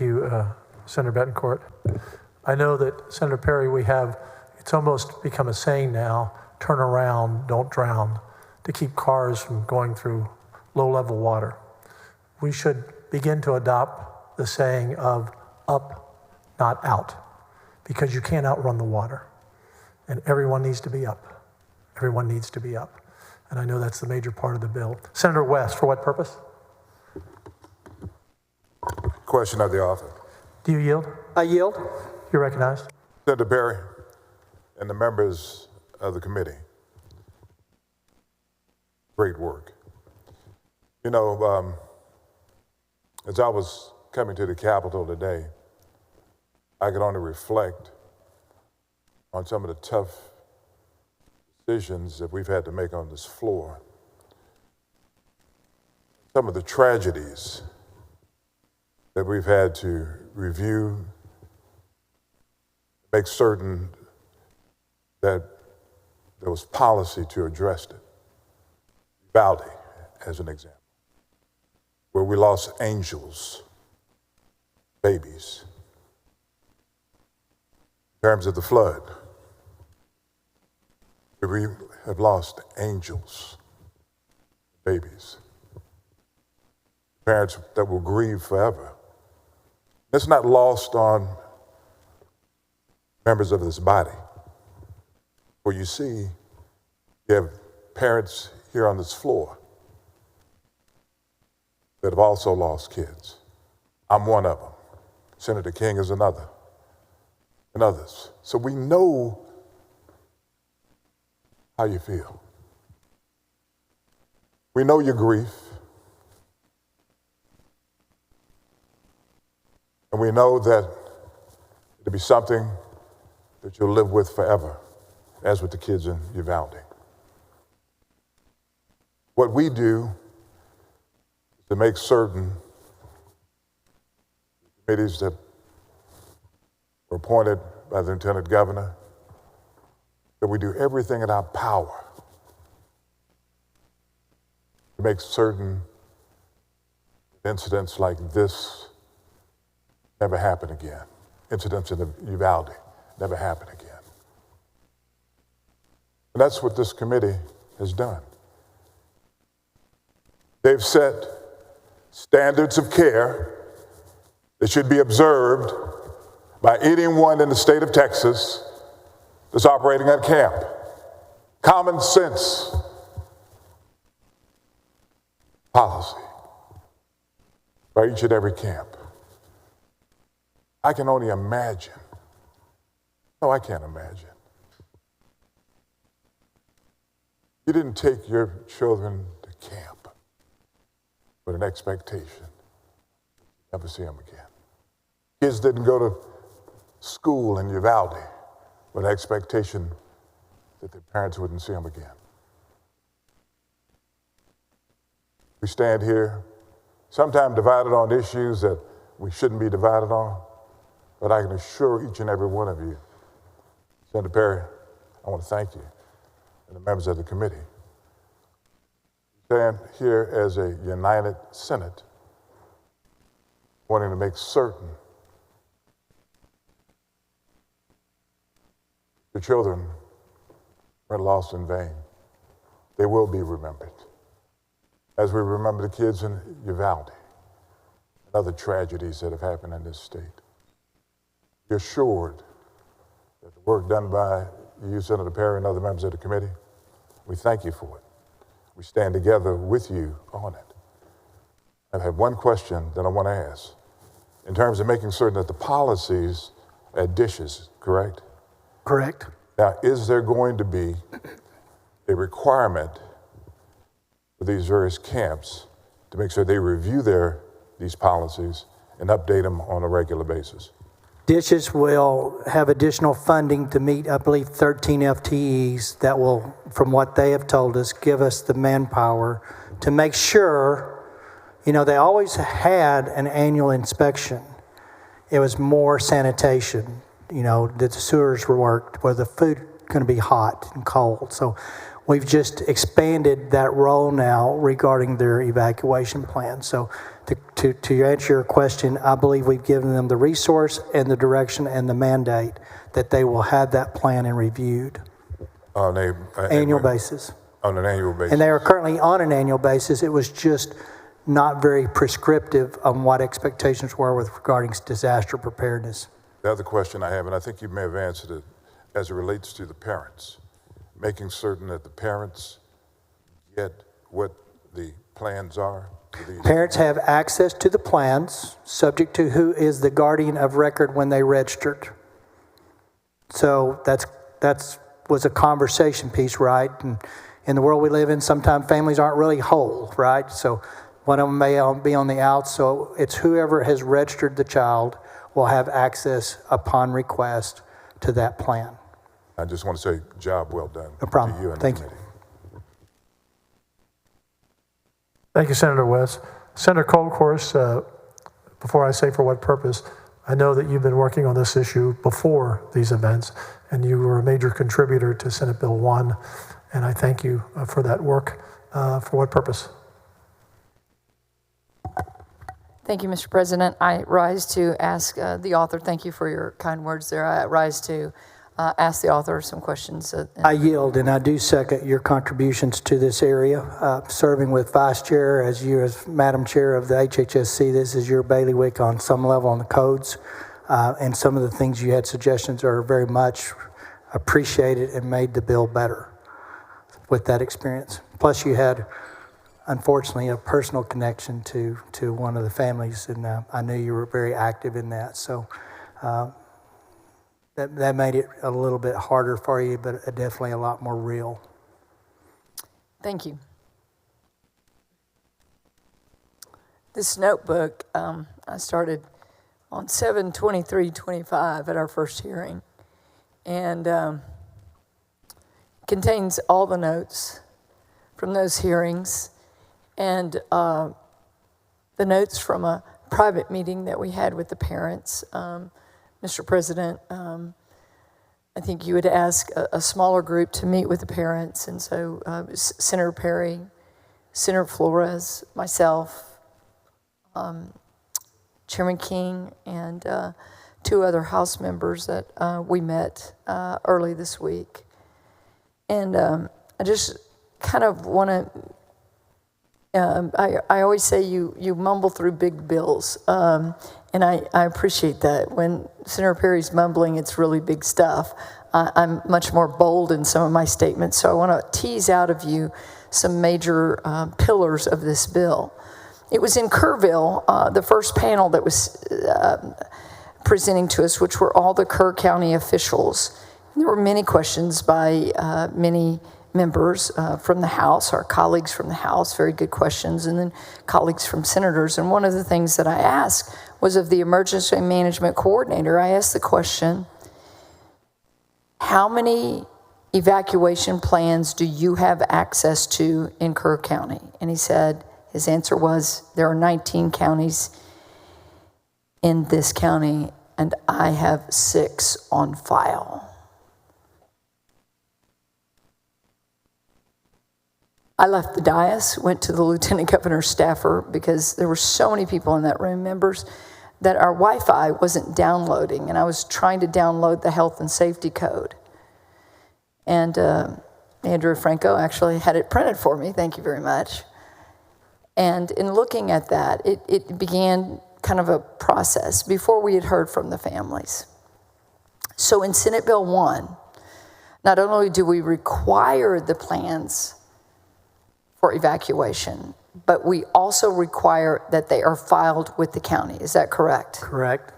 you, Senator Betancourt. I know that, Senator Perry, it's almost become a saying now, turn around, don't drown, to keep cars from going through low-level water. We should begin to adopt the saying of up, not out, because you can't outrun the water. And everyone needs to be up. Everyone needs to be up. And I know that's the major part of the bill. Senator West, for what purpose? Question of the author. Do you yield? I yield. You're recognized. Senator Perry and the members of the committee, great work. You know, as I was coming to the Capitol today, I could only reflect on some of the tough decisions that we've had to make on this floor, some of the tragedies that we've had to review, make certain that there was policy to address it. Valley, as an example, where we lost angels, babies. In terms of the flood, we have lost angels, babies, parents that will grieve forever. It's not lost on members of this body. Where you see, you have parents here on this floor that have also lost kids. I'm one of them. Senator King is another, and others. So we know how you feel. We know your grief. And we know that it'll be something that you'll live with forever, as with the kids in Uvalde. What we do is to make certain committees that were appointed by the Lieutenant Governor, that we do everything in our power to make certain incidents like this never happen again. Incidents in the Uvalde never happen again. And that's what this committee has done. They've set standards of care that should be observed by anyone in the state of Texas that's operating at camp. Common sense policy by each and every camp. I can only imagine. No, I can't imagine. You didn't take your children to camp with an expectation you'd never see them again. Kids didn't go to school in Uvalde with an expectation that their parents wouldn't see them again. We stand here, sometimes divided on issues that we shouldn't be divided on, but I can assure each and every one of you, Senator Perry, I want to thank you and the members of the committee. We stand here as a united Senate, wanting to make certain the children weren't lost in vain. They will be remembered, as we remember the kids in Uvalde and other tragedies that have happened in this state. Be assured that the work done by you, Senator Perry, and other members of the committee, we thank you for it. We stand together with you on it. I have one question that I want to ask. In terms of making certain that the policies at dishes, correct? Correct. Now, is there going to be a requirement for these various camps to make sure they review these policies and update them on a regular basis? Dishes will have additional funding to meet, I believe, 13 FTEs that will, from what they have told us, give us the manpower to make sure, they always had an annual inspection. It was more sanitation, that the sewers were worked, where the food going to be hot and cold. So We've just expanded that role now regarding their evacuation plan. So to answer your question, I believe we've given them the resource and the direction and the mandate that they will have that plan and reviewed On a annual basis. On an annual basis. And they are currently on an annual basis. It was just not very prescriptive on what expectations were with regarding disaster preparedness. The other question I have, and I think you may have answered it as it relates to the parents, making certain that the parents get what the plans are. Parents have access to the plans, subject to who is the guardian of record when they registered. So that's was a conversation piece, right? And in the world we live in, sometimes families aren't really whole, right? So one of them may be on the outs. So it's whoever has registered the child will have access upon request to that plan. I just want to say, job well done. No problem. To you and Thank the you. committee. Thank you, Senator West. Senator Cole, of course, before I say for what purpose, I know that you've been working on this issue before these events, and you were a major contributor to Senate Bill 1, and I thank you for that work. For what purpose? Thank you, Mr. President. I rise to ask the author, thank you for your kind words there. I rise to ask the author some questions. I yield, and I do second your contributions to this area. Serving with Vice Chair, as Madam Chair of the HHSC, this is your bailiwick on some level on the codes, and some of the things you had suggestions are very much appreciated and made the bill better with that experience. Plus, you had, unfortunately, a personal connection to one of the families, and I knew you were very active in that. So that made it a little bit harder for you, but definitely a lot more real. Thank you. This notebook, I started on 7/23/25 at our first hearing, and contains all the notes from those hearings and the notes from a private meeting that we had with the parents. Mr. President, I think you would ask a smaller group to meet with the parents, and so Senator Perry, Senator Flores, myself, Chairman King, and 2 other House members that we met early this week. And I just kind of want to, I always say you mumble through big bills, and I appreciate that. When Senator Perry's mumbling, it's really big stuff. I'm much more bold in some of my statements, so I want to tease out of you some major pillars of this bill. It was in Kerrville, the first panel that was presenting to us, which were all the Kerr County officials. And there were many questions by many members from the House, our colleagues from the House, very good questions, and then colleagues from senators. And one of the things that I asked was of the Emergency Management Coordinator. I asked the question, how many evacuation plans do you have access to in Kerr County? And he said, his answer was, there are 19 counties in this county, and I have 6 on file. I left the dais, went to the Lieutenant Governor's staffer because there were so many people in that room, members, that our Wi-Fi wasn't downloading, and I was trying to download the health and safety code. And Andrew Franco actually had it printed for me, thank you very much. And in looking at that, it began kind of a process before we had heard from the families. So in Senate Bill 1, not only do we require the plans for evacuation, but we also require that they are filed with the county. Is that correct? Correct.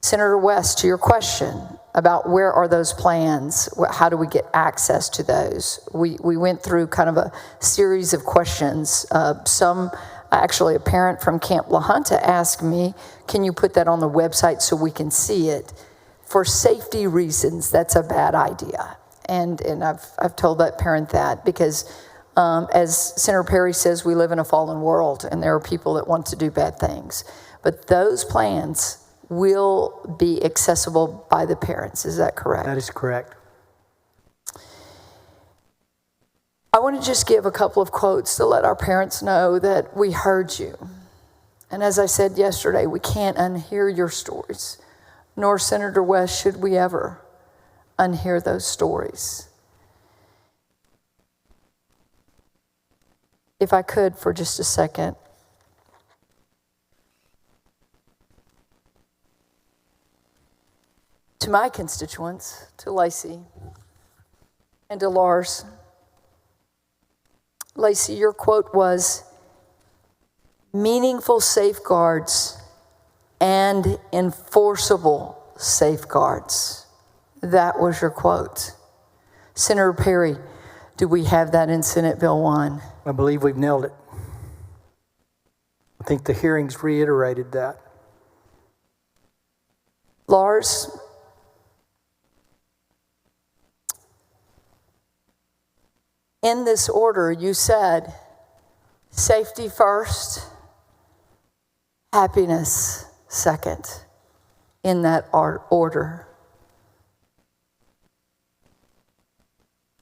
Senator West, to your question about where are those plans, how do we get access to those? We went through kind of a series of questions. Some, actually a parent from Camp La Junta asked me, can you put that on the website so we can see it? For safety reasons, that's a bad idea. And I've told that parent that because as Senator Perry says, we live in a fallen world and there are people that want to do bad things. But those plans will be accessible by the parents. Is that correct? That is correct. I want to just give a couple of quotes to let our parents know that we heard you. And as I said yesterday, we can't unhear your stories, nor Senator West should we ever unhear those stories. If I could for just a second. To my constituents, to Lacey and to Lars. Lacey, your quote was, meaningful safeguards and enforceable safeguards. That was your quote. Senator Perry, do we have that in Senate Bill 1? I believe we've nailed it. I think the hearings reiterated that. Lars, in this order, you said safety first, happiness second, in that order.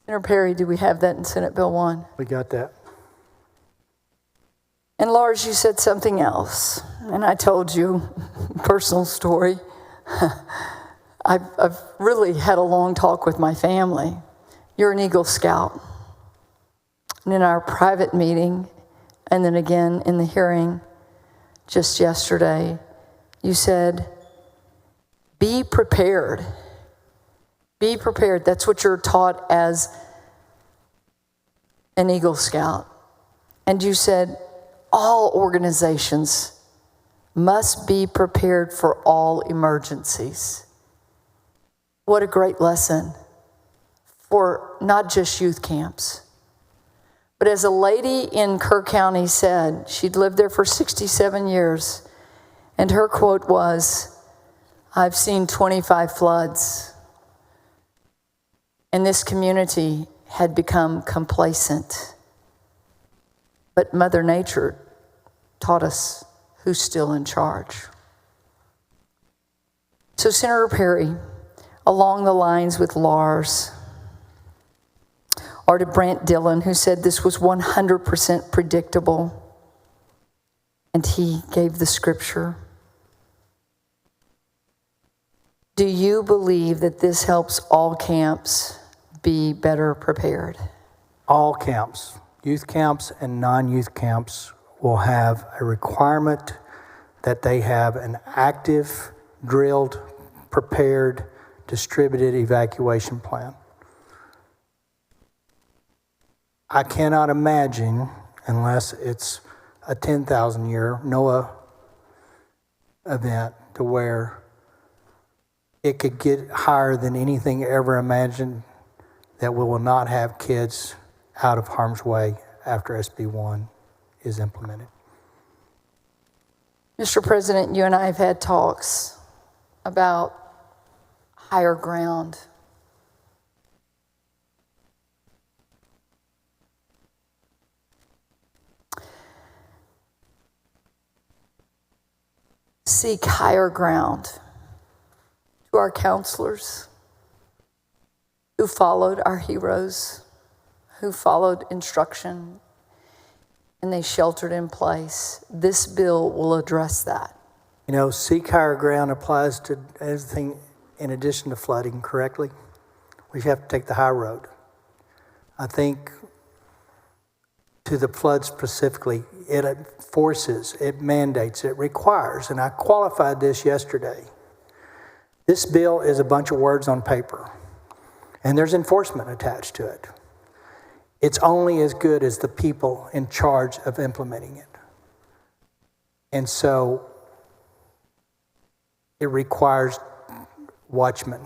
Senator Perry, do we have that in Senate Bill 1? We got that. And Lars, you said something else, and I told you a personal story. I've really had a long talk with my family. You're an Eagle Scout. And in our private meeting, and then again in the hearing just yesterday, you said, be prepared. Be prepared. That's what you're taught as an Eagle Scout. And you said, all organizations must be prepared for all emergencies. What a great lesson for not just youth camps. But as a lady in Kerr County said, she'd lived there for 67 years, and her quote was, I've seen 25 floods, and this community had become complacent. But Mother Nature taught us who's still in charge. So Senator Perry, along the lines with Lars, or to Brant Dillon, who said this was 100% predictable, and he gave the scripture. Do you believe that this helps all camps be better prepared? All camps, youth camps and non-youth camps, will have a requirement that they have an active, drilled, prepared, distributed evacuation plan. I cannot imagine, unless it's a 10,000-year Noah event, to where it could get higher than anything ever imagined, that we will not have kids out of harm's way after SB 1 is implemented. Mr. President, you and I have had talks about higher ground. Seek higher ground. To our counselors who followed our heroes, who followed instruction, and they sheltered in place. This bill will address that. You know, seek higher ground applies to everything in addition to flooding, correctly? We have to take the high road. I think to the flood specifically, it forces, it mandates, it requires, and I qualified this yesterday. This bill is a bunch of words on paper, and there's enforcement attached to it. It's only as good as the people in charge of implementing it. And so it requires watchmen.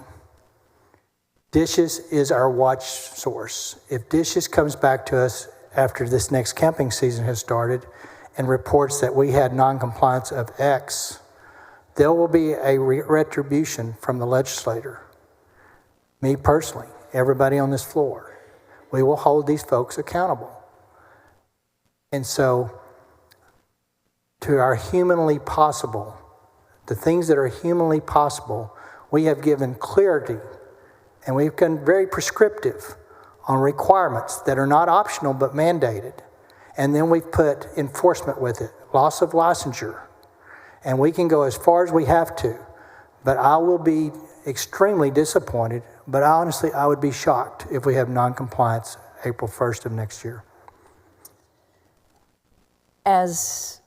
Dishes is our watch source. If Dishes comes back to us after this next camping season has started and reports that we had non-compliance of X, there will be a retribution from the legislator. Me personally, everybody on this floor. We will hold these folks accountable. And so, to our humanly possible, the things that are humanly possible, we have given clarity, and we've been very prescriptive on requirements that are not optional but mandated. And then we've put enforcement with it, loss of licensure. And we can go as far as we have to. But I will be extremely disappointed, but honestly, I would be shocked if we have non-compliance April 1st of next year. As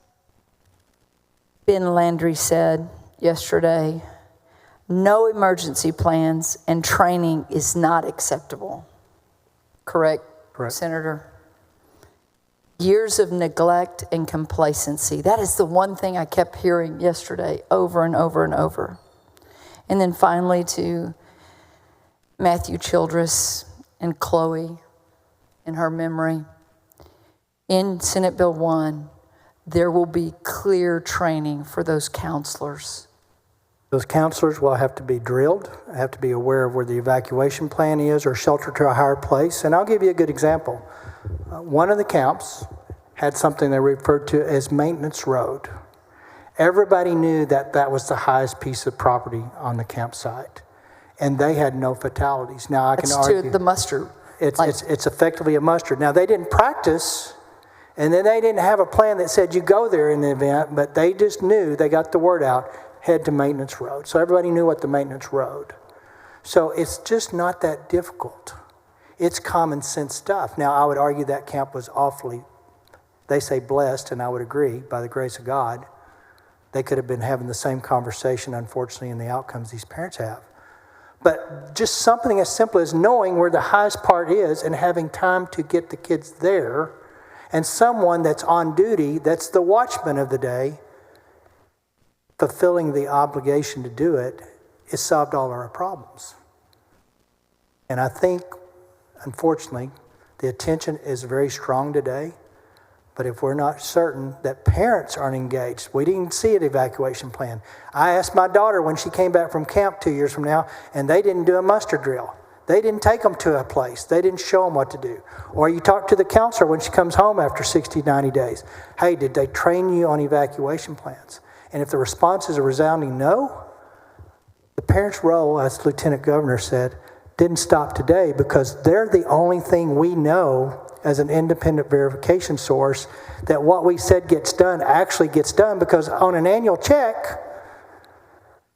Ben Landry said yesterday, no emergency plans and training is not acceptable. Correct, Senator? Years of neglect and complacency. That is the one thing I kept hearing yesterday over and over and over. And then finally to Matthew Childress and Chloe in her memory. In Senate Bill 1, there will be clear training for those counselors. Those counselors will have to be drilled, have to be aware of where the evacuation plan is or shelter to a higher place. And I'll give you a good example. One of the camps had something they referred to as maintenance road. Everybody knew that that was the highest piece of property on the campsite, and they had no fatalities. Now I can argue to the muster. It's effectively a muster. Now they didn't practice, and then they didn't have a plan that said you go there in the event, but they just knew, they got the word out, head to maintenance road. So everybody knew what the maintenance road. So it's just not that difficult. It's common sense stuff. Now I would argue that camp was awfully, they say blessed, and I would agree, by the grace of God. They could have been having the same conversation, unfortunately, in the outcomes these parents have. But just something as simple as knowing where the highest part is and having time to get the kids there, and someone that's on duty, that's the watchman of the day, fulfilling the obligation to do it, it solved all our problems. And I think, unfortunately, the attention is very strong today. But if we're not certain that parents aren't engaged, we didn't see an evacuation plan. I asked my daughter when she came back from camp 2 years from now, and they didn't do a muster drill. They didn't take them to a place. They didn't show them what to do. Or you talk to the counselor when she comes home after 60, 90 days. Hey, did they train you on evacuation plans? And if the response is a resounding no, the parents' role, as the Lieutenant Governor said, didn't stop today because they're the only thing we know as an independent verification source that what we said gets done actually gets done, because on an annual check,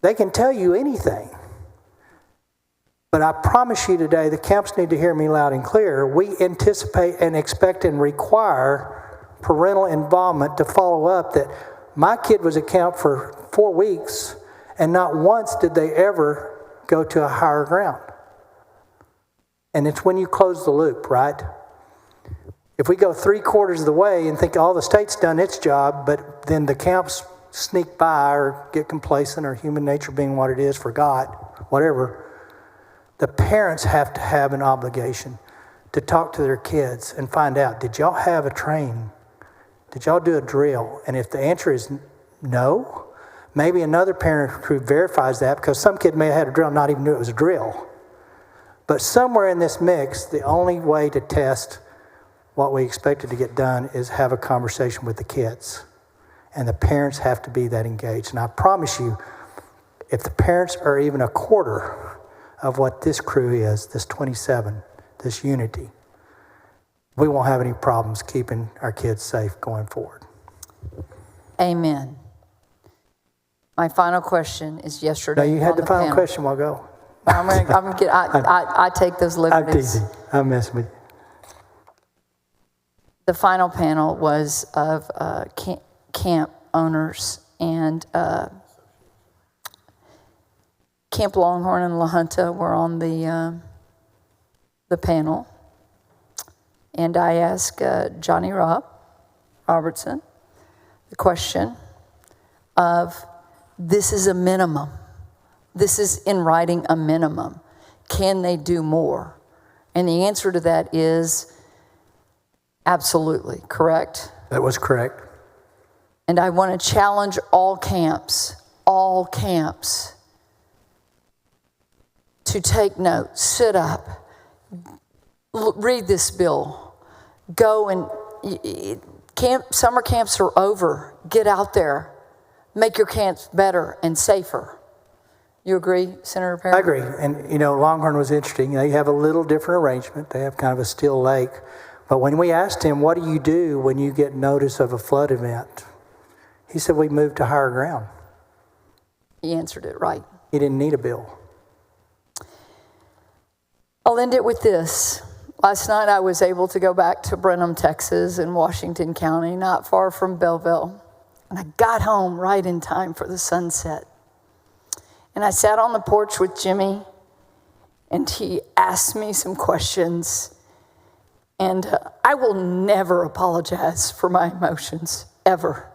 they can tell you anything. But I promise you today, the camps need to hear me loud and clear. We anticipate and expect and require parental involvement to follow up that my kid was at camp for 4 weeks and not once did they ever go to a higher ground. And it's when you close the loop, right? If we go 3/4 of the way and think all the state's done its job, but then the camps sneak by or get complacent or human nature being what it is, forgot, whatever, the parents have to have an obligation to talk to their kids and find out, did y'all have a training? Did y'all do a drill? And if the answer is no, maybe another parent who verifies that, because some kid may have had a drill and not even knew it was a drill. But somewhere in this mix, the only way to test what we expected to get done is have a conversation with the kids. And the parents have to be that engaged. And I promise you, if the parents are even a quarter of what this crew is, this 27, this unity, we won't have any problems keeping our kids safe going forward. Amen. My final question is yesterday. No, you had on the final panel. question, we'll go. I take those liberties. I'm teasing. I'm messing with you. The final panel was of camp owners, and Camp Longhorn and La Junta were on the panel. And I asked Johnny Robertson the question of, this is a minimum. This is in writing a minimum. Can they do more? And the answer to that is absolutely, correct? That was correct. And I want to challenge all camps to take notes, sit up, read this bill, go and summer camps are over. Get out there, make your camps better and safer. You agree, Senator Perry? I agree. And, Longhorn was interesting. They have a little different arrangement. They have kind of a still lake. But when we asked him, what do you do when you get notice of a flood event? He said, we move to higher ground. He answered it right. He didn't need a bill. I'll end it with this. Last night I was able to go back to Brenham, Texas in Washington County, not far from Belleville. And I got home right in time for the sunset. And I sat on the porch with Jimmy, and he asked me some questions. And I will never apologize for my emotions, ever.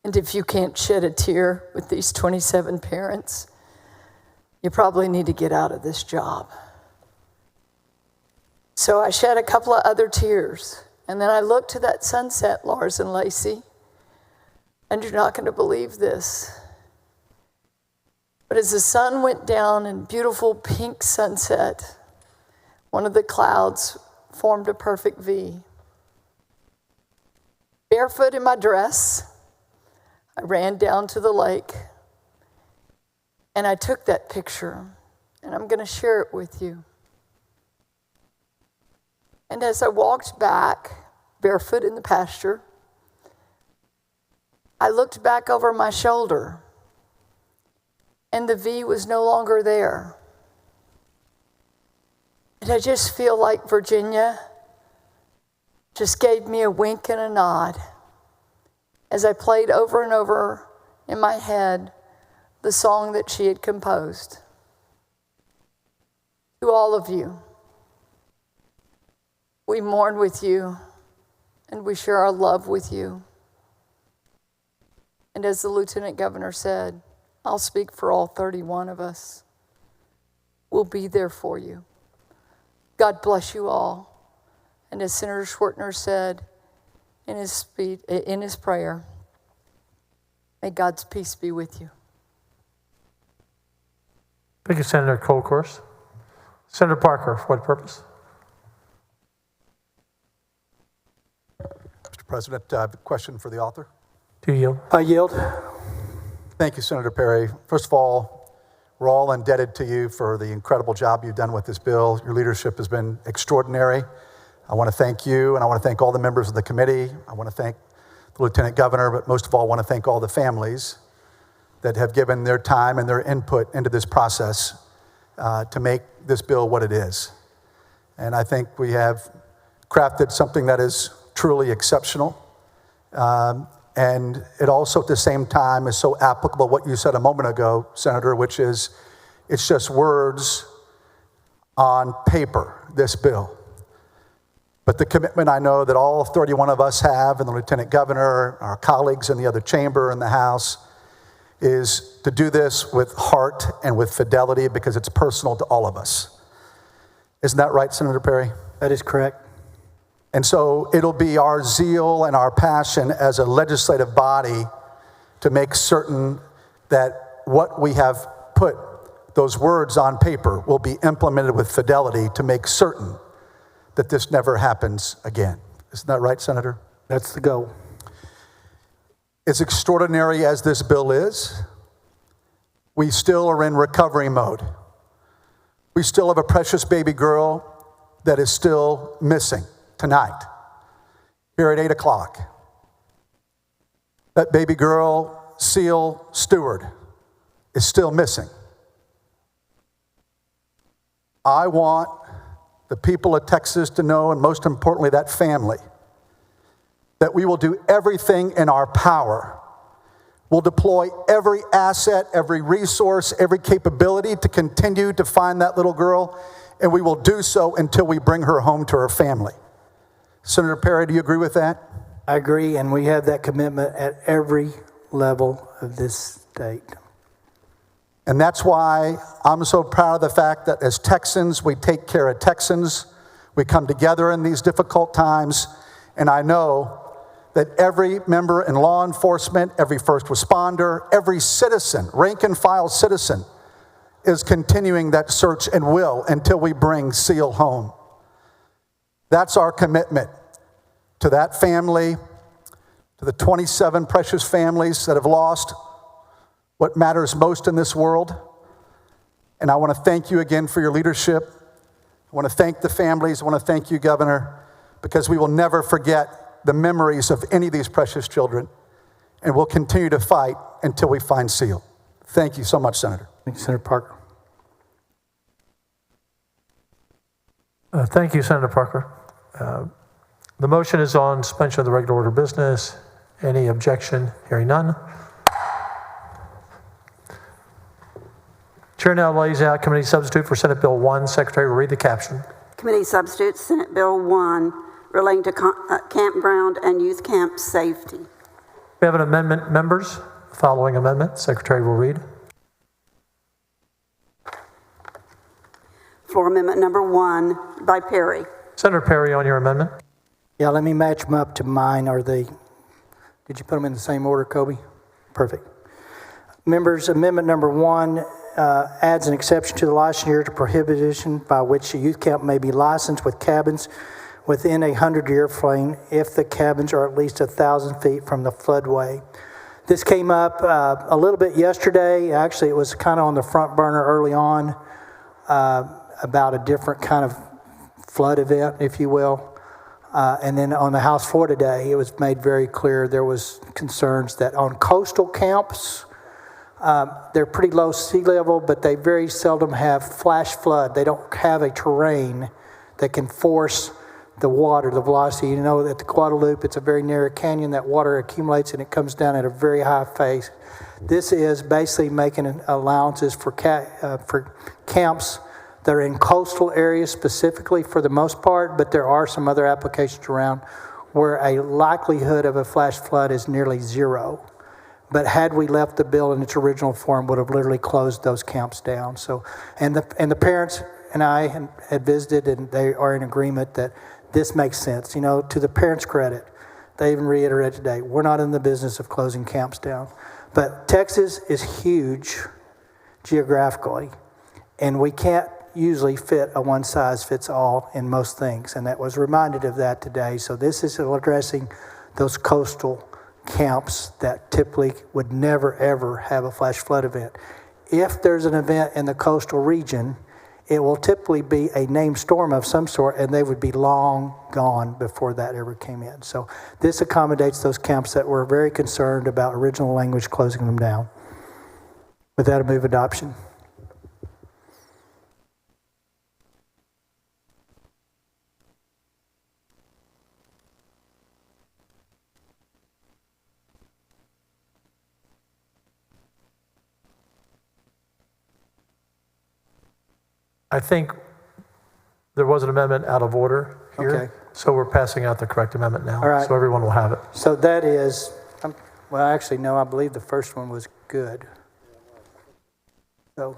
And if you can't shed a tear with these 27 parents, you probably need to get out of this job. So I shed a couple of other tears. And then I looked to that sunset, Lars and Lacey. And you're not going to believe this. But as the sun went down in beautiful pink sunset, one of the clouds formed a perfect V. Barefoot in my dress, I ran down to the lake, and I took that picture, and I'm going to share it with you. And as I walked back, barefoot in the pasture, I looked back over my shoulder, and the V was no longer there. And I just feel like Virginia just gave me a wink and a nod as I played over and over in my head the song that she had composed. To all of you, we mourn with you, and we share our love with you. And as the Lieutenant Governor said, I'll speak for all 31 of us. We'll be there for you. God bless you all. And as Senator Schwertner said in his prayer, may God's peace be with you. Thank you, Senator Colcourse. Senator Parker, for what purpose? Mr. President, I have a question for the author. Do you yield? I yield. Thank you, Senator Perry. First of all, we're all indebted to you for the incredible job you've done with this bill. Your leadership has been extraordinary. I want to thank you, and I want to thank all the members of the committee. I want to thank the Lieutenant Governor, but most of all, I want to thank all the families that have given their time and their input into this process to make this bill what it is. And I think we have crafted something that is truly exceptional. And it also, at the same time, is so applicable what you said a moment ago, Senator, which is it's just words on paper, this bill. But the commitment I know that all 31 of us have, and the Lieutenant Governor, our colleagues in the other chamber in the House, is to do this with heart and with fidelity because it's personal to all of us. Isn't that right, Senator Perry? That is correct. And so it'll be our zeal and our passion as a legislative body to make certain that what we have put, those words on paper, will be implemented with fidelity to make certain that this never happens again. Isn't that right, Senator? That's the goal. As extraordinary as this bill is, we still are in recovery mode. We still have a precious baby girl that is still missing tonight, here at 8 o'clock. That baby girl, Seal Stewart, is still missing. I want the people of Texas to know, and most importantly, that family, that we will do everything in our power. We'll deploy every asset, every resource, every capability to continue to find that little girl, and we will do so until we bring her home to her family. Senator Perry, do you agree with that? I agree, and we have that commitment at every level of this state. And that's why I'm so proud of the fact that as Texans, we take care of Texans. We come together in these difficult times, and I know that every member in law enforcement, every first responder, every citizen, rank and file citizen, is continuing that search and will until we bring Seal home. That's our commitment to that family, to the 27 precious families that have lost what matters most in this world. And I want to thank you again for your leadership. I want to thank the families. I want to thank you, Governor, because we will never forget the memories of any of these precious children. And we'll continue to fight until we find Seal. Thank you so much, Senator. Thank you, Senator Parker. Thank you, Senator Parker. The motion is on suspension of the regular order of business. Any objection? Hearing none. Chair now lays out committee substitute for Senate Bill 1. Secretary will read the caption. Committee substitute, Senate Bill 1, relating to campground and youth camp safety. We have an amendment, members. Following amendment, Secretary will read. Floor amendment number 1 by Perry. Senator Perry, on your amendment. Yeah, let me match them up to mine. Did you put them in the same order, Kobe? Perfect. Members, amendment number 1 adds an exception to the licensure to prohibition by which a youth camp may be licensed with cabins within a 100-year floodplain if the cabins are at least 1,000 feet from the floodway. This came up a little bit yesterday. Actually, it was kind of on the front burner early on about a different kind of flood event, if you will. And then on the House floor today, it was made very clear there was concerns that on coastal camps, they're pretty low sea level, but they very seldom have flash flood. They don't have a terrain that can force the water, the velocity. You know, at the Guadalupe, it's a very narrow canyon. That water accumulates and it comes down at a very high pace. This is basically making allowances for camps that are in coastal areas specifically for the most part, but there are some other applications around where a likelihood of a flash flood is nearly zero. But had we left the bill in its original form, would have literally closed those camps down. So, and the parents and I had visited, and they are in agreement that this makes sense. You know, to the parents' credit, they even reiterated today, we're not in the business of closing camps down. But Texas is huge geographically, and we can't usually fit a one-size-fits-all in most things, and that was reminded of that today. So this is addressing those coastal camps that typically would never, ever have a flash flood event. If there's an event in the coastal region, it will typically be a named storm of some sort, and they would be long gone before that ever came in. So this accommodates those camps that were very concerned about original language closing them down. With that, I move adoption. I think there was an amendment out of order here. Okay. So we're passing out the correct amendment now. All right. So everyone will have it. So that is, well, actually, no, I believe the first one was good. So.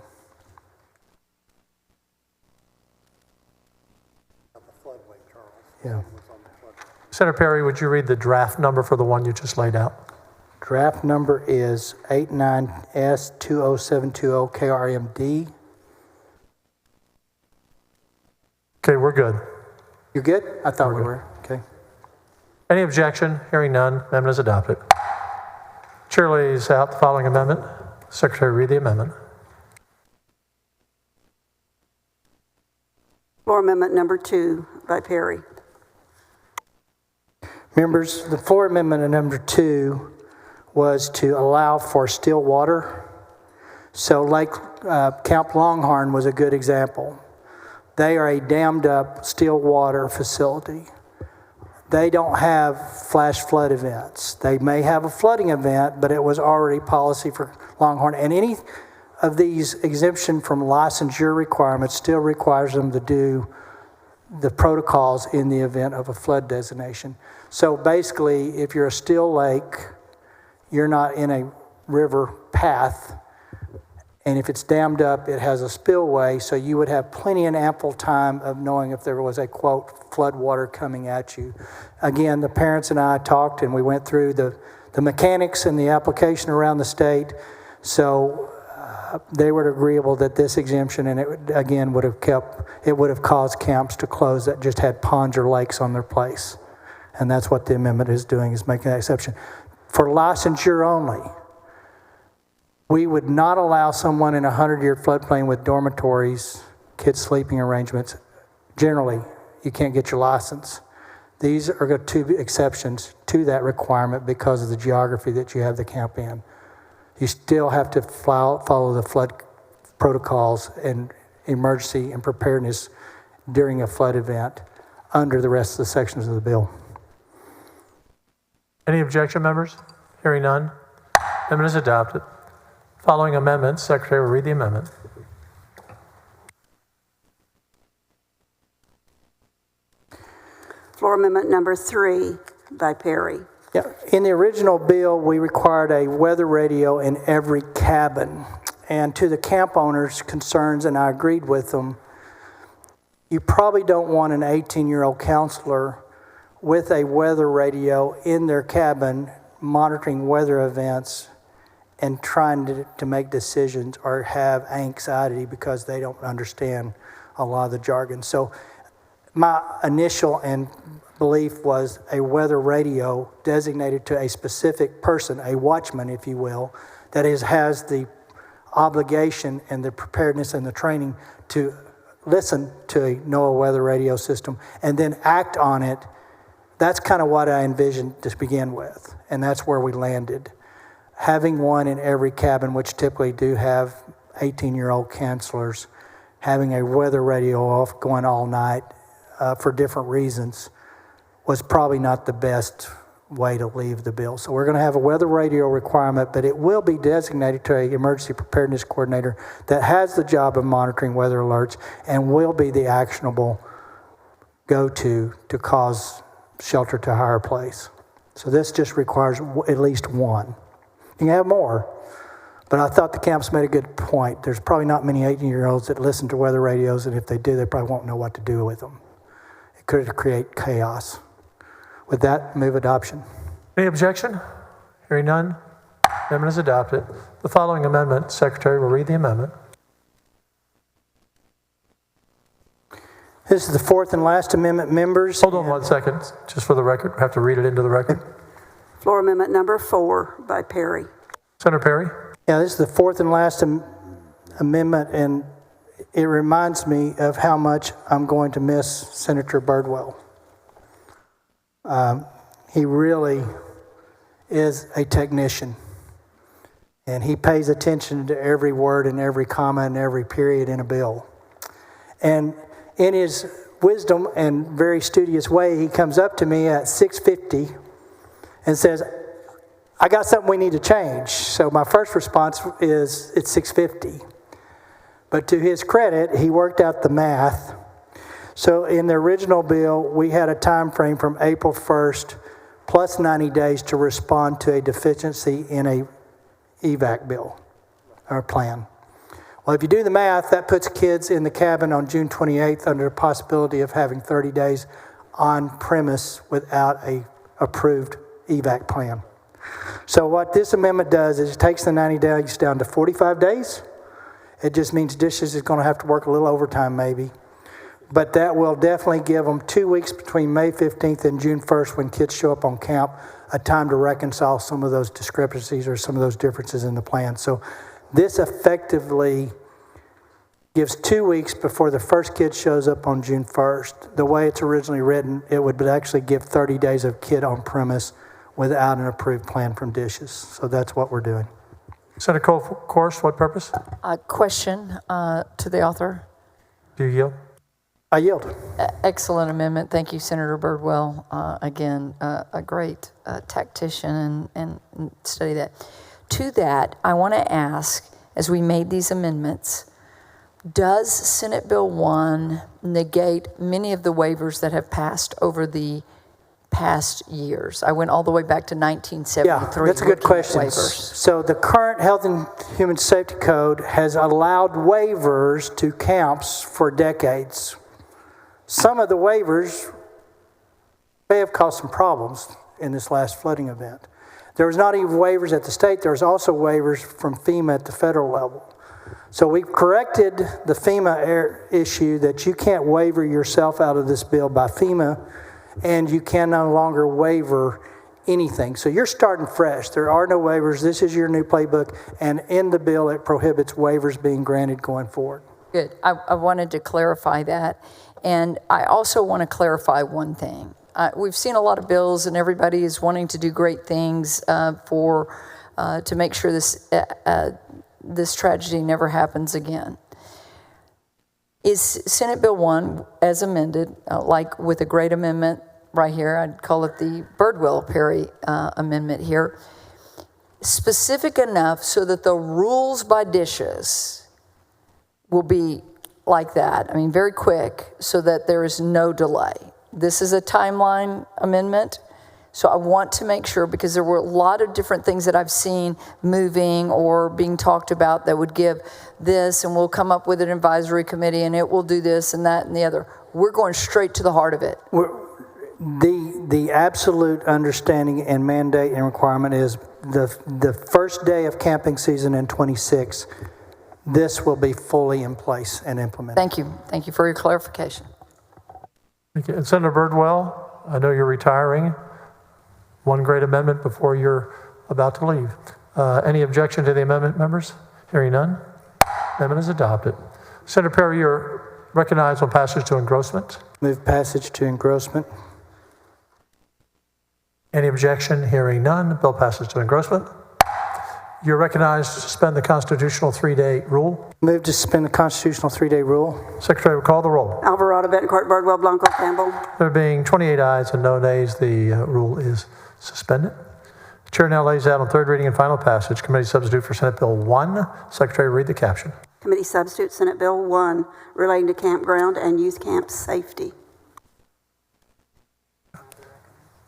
Yeah. Senator Perry, would you read the draft number for the one you just laid out? Draft number is 89S20720 KRMD. Okay, we're good. You're good? I thought we were. Okay. Any objection? Hearing none, amendment is adopted. Chair lays out the following amendment. Secretary, read the amendment. Floor amendment number 2 by Perry. Members, the floor amendment number 2 was to allow for still water. So Camp Longhorn was a good example. They are a dammed up still water facility. They don't have flash flood events. They may have a flooding event, but it was already policy for Longhorn. And any of these exemption from licensure requirements still requires them to do the protocols in the event of a flood designation. So basically, if you're a still lake, you're not in a river path. And if it's dammed up, it has a spillway, so you would have plenty and ample time of knowing if there was a, quote, flood water coming at you. Again, the parents and I talked, and we went through the mechanics and the application around the state. So they were agreeable that this exemption, and it again would have caused camps to close that just had ponds or lakes on their place. And that's what the amendment is doing, is making that exception. For licensure only, We would not allow someone in a 100-year floodplain with dormitories, kids' sleeping arrangements. Generally, you can't get your license. These are two exceptions to that requirement because of the geography that you have the camp in. You still have to follow the flood protocols and emergency and preparedness during a flood event under the rest of the sections of the bill. Any objection, members? Hearing none. Amendment is adopted. Following amendment, Secretary will read the amendment. Floor Amendment number 3 by Perry. Yeah. In the original bill, we required a weather radio in every cabin. And to the camp owners' concerns, and I agreed with them, you probably don't want an 18-year-old counselor with a weather radio in their cabin monitoring weather events and trying to make decisions or have anxiety because they don't understand a lot of the jargon. So my initial belief was a weather radio designated to a specific person, a watchman, if you will, that has the obligation and the preparedness and the training to listen to a NOAA weather radio system and then act on it. That's kind of what I envisioned to begin with, and that's where we landed. Having one in every cabin, which typically do have 18-year-old counselors, having a weather radio off going all night for different reasons was probably not the best way to leave the bill. So we're going to have a weather radio requirement, but it will be designated to an emergency preparedness coordinator that has the job of monitoring weather alerts and will be the actionable go-to to cause shelter to higher place. So this just requires at least one. You can have more, but I thought the camps made a good point. There's probably not many 18-year-olds that listen to weather radios, and if they do, they probably won't know what to do with them. It could create chaos. With that, move adoption. Any objection? Hearing none. Amendment is adopted. The following amendment, Secretary will read the amendment. This is the fourth and last amendment, members. Hold on 1 second, just for the record. We have to read it into the record. Floor Amendment number 4 by Perry. Senator Perry. Yeah, this is the fourth and last amendment, and it reminds me of how much I'm going to miss Senator Birdwell. He really is a technician, and he pays attention to every word and every comma and every period in a bill. And in his wisdom and very studious way, he comes up to me at 6:50 and says, I got something we need to change. So my first response is, it's 6:50. But to his credit, he worked out the math. So in the original bill, we had a time frame from April 1st plus 90 days to respond to a deficiency in a EVAC bill or plan. Well, if you do the math, that puts kids in the cabin on June 28th under the possibility of having 30 days on premise without a approved EVAC plan. So what this amendment does is it takes the 90 days down to 45 days. It just means dishes is going to have to work a little overtime maybe. But that will definitely give them 2 weeks between May 15th and June 1st when kids show up on camp, a time to reconcile some of those discrepancies or some of those differences in the plan. So this effectively gives 2 weeks before the first kid shows up on June 1st. The way it's originally written, it would actually give 30 days of kid on premise without an approved plan from dishes. So that's what we're doing. Senator Course, what purpose? A question to the author. Do you yield? I yield. Excellent amendment. Thank you, Senator Birdwell. Again, a great tactician and study that. To that, I want to ask, as we made these amendments, does Senate Bill 1 negate many of the waivers that have passed over the past years? I went all the way back to 1973. Yeah, that's a good question. Waivers. So the current Health and Human Safety Code has allowed waivers to camps for decades. Some of the waivers may have caused some problems in this last flooding event. There was not even waivers at the state, there was also waivers from FEMA at the federal level. So we corrected the FEMA issue that you can't waiver yourself out of this bill by FEMA, and you can no longer waiver anything. So you're starting fresh. There are no waivers. This is your new playbook. And in the bill, it prohibits waivers being granted going forward. Good. I wanted to clarify that. And I also want to clarify one thing. We've seen a lot of bills, and everybody is wanting to do great things to make sure this tragedy never happens again. Is Senate Bill 1, as amended, like with a great amendment right here, I'd call it the Birdwell-Perry amendment here, specific enough so that the rules by dishes will be like that? I mean, very quick, so that there is no delay. This is a timeline amendment. So I want to make sure, because there were a lot of different things that I've seen moving or being talked about that would give this, and we'll come up with an advisory committee and it will do this and that and the other. We're going straight to the heart of it. The absolute understanding and mandate and requirement is the first day of camping season in 26, this will be fully in place and implemented. Thank you. Thank you for your clarification. Thank you. And Senator Birdwell, I know you're retiring. One great amendment before you're about to leave. Any objection to the amendment, members? Hearing none. Amendment is adopted. Senator Perry, you're recognized on passage to engrossment. Move passage to engrossment. Any objection? Hearing none. Bill passes to engrossment. You're recognized to suspend the constitutional 3-day rule. Move to suspend the constitutional 3-day rule. Secretary will call the roll. Alvarado, Betancourt, Birdwell, Blanco, Campbell. There being 28 ayes and no nays, the rule is suspended. The chair now lays out on third reading and final passage committee substitute for Senate Bill 1. Secretary, read the caption. Committee substitute Senate Bill 1 relating to campground and youth camp safety.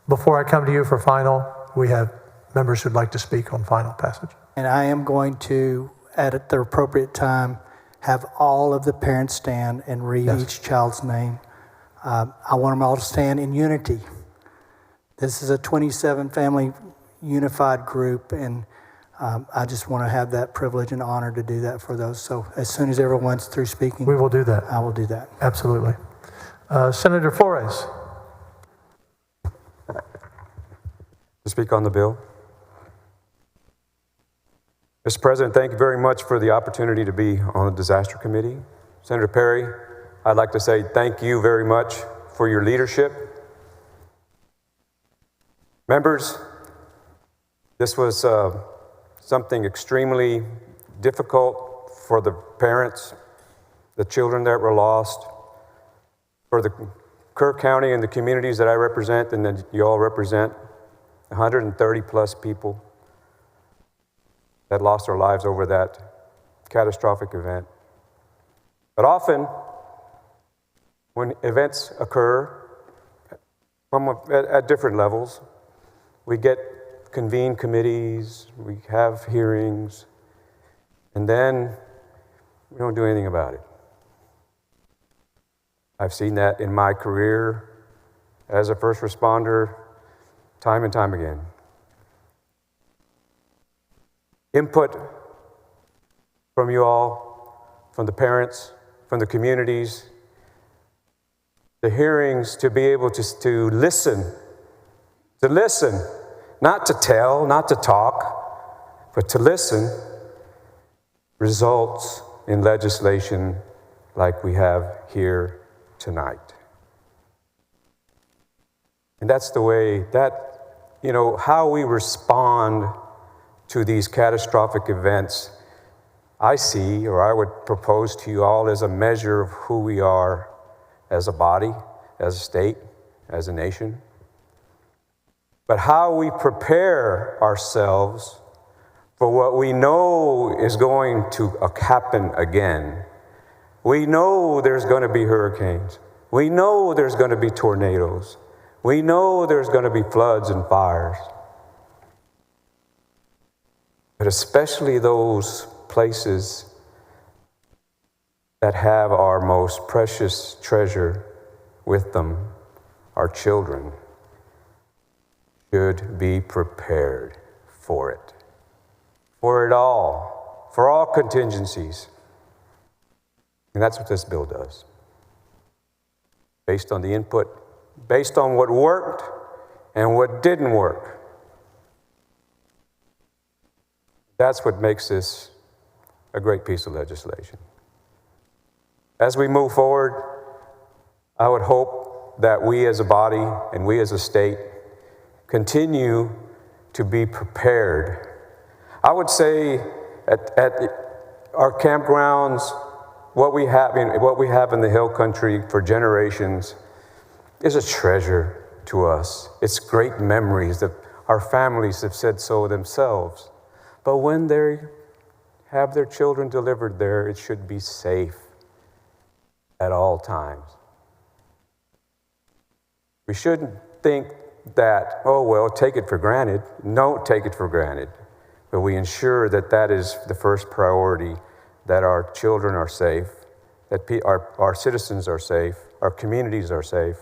Before I come to you for final, we have members who'd like to speak on final passage. And I am going to, at the appropriate time, have all of the parents stand and read each child's name. I want them all to stand in unity. This is a 27-family unified group, and I just want to have that privilege and honor to do that for those. So as soon as everyone's through speaking, We will do that. I will do that. Absolutely. Senator Flores. To speak on the bill. Mr. President, thank you very much for the opportunity to be on the Disaster Committee. Senator Perry, I'd like to say thank you very much for your leadership. Members, this was something extremely difficult for the parents, the children that were lost, for the Kerr County and the communities that I represent and that you all represent, 130 plus people that lost their lives over that catastrophic event. But often, when events occur at different levels, we convene committees, we have hearings, and then we don't do anything about it. I've seen that in my career as a first responder time and time again. Input from you all, from the parents, from the communities, the hearings, to be able to listen, not to tell, not to talk, but to listen, results in legislation like we have here tonight. And that's the way how we respond to these catastrophic events, I see, or I would propose to you all, as a measure of who we are as a body, as a state, as a nation. But how we prepare ourselves for what we know is going to happen again. We know there's going to be hurricanes. We know there's going to be tornadoes. We know there's going to be floods and fires. But especially those places that have our most precious treasure with them, our children, should be prepared for it all, for all contingencies. And that's what this bill does. Based on the input, based on what worked and what didn't work, That's what makes this a great piece of legislation. As we move forward, I would hope that we as a body and we as a state continue to be prepared. I would say at our campgrounds, what we have in the hill country for generations is a treasure to us. It's great memories that our families have said so themselves. But when they have their children delivered there, it should be safe at all times. We shouldn't think that, oh, well, take it for granted. Don't take it for granted. But we ensure that that is the first priority, that our children are safe, that our citizens are safe, our communities are safe.